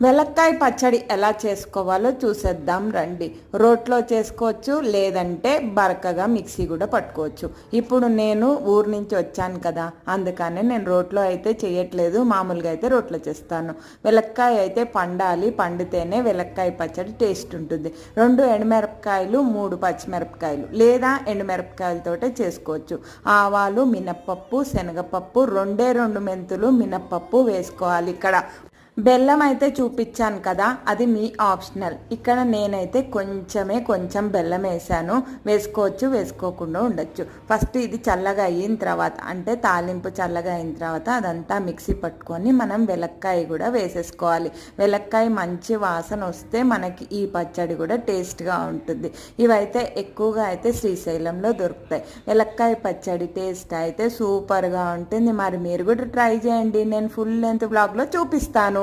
వెలక్కాయ పచ్చడి ఎలా చేసుకోవాలో చూసేద్దాం రండి. రోట్లో చేసుకోవచ్చు, లేదంటే బరకగా మిక్సీ కూడా పట్టుకోవచ్చు. ఇప్పుడు నేను ఊరు నుంచి వచ్చాను కదా, అందుకనే నేను రోట్లో అయితే చేయట్లేదు, మామూలుగా అయితే రోట్లో చేస్తాను. వెలక్కాయ అయితే పండాలి, పండితేనే వెలక్కాయ పచ్చడి టేస్ట్ ఉంటుంది. 2 ఎండుమిరపకాయలు, 3 పచ్చిమిరపకాయలు లేదా ఎండుమిరపకాయలతోటే చేసుకోవచ్చు. ఆవాలు, మినప్పప్పు, శనగపప్పు, 2 మెంతులు, మినప్పప్పు వేసుకోవాలి. ఇక్కడ బెల్లం అయితే చూపించాను కదా, అది మీ ఆప్షనల్. ఇక్కడ నేనైతే కొంచెం బెల్లం వేసాను. వేసుకోవచ్చు, వేసుకోకుండా ఉండొచ్చు. ఫస్ట్ ఇది చల్లగా అయిన తర్వాత, అంటే తాలింపు చల్లగా అయిన తర్వాత అదంతా మిక్సీ పట్టుకొని మనం వెలక్కాయ కూడా వేసేసుకోవాలి. వెలక్కాయ మంచి వాసన వస్తే మనకి ఈ పచ్చడి కూడా టేస్ట్గా ఉంటుంది. ఇవైతే ఎక్కువగా అయితే శ్రీశైలంలో దొరుకుతాయి. వెలక్కాయ పచ్చడి టేస్ట్ అయితే సూపర్గా ఉంటుంది. మరి మీరు కూడా ట్రై చేయండి. నేను ఫుల్ లెంత్ బ్లాగ్లో చూపిస్తాను.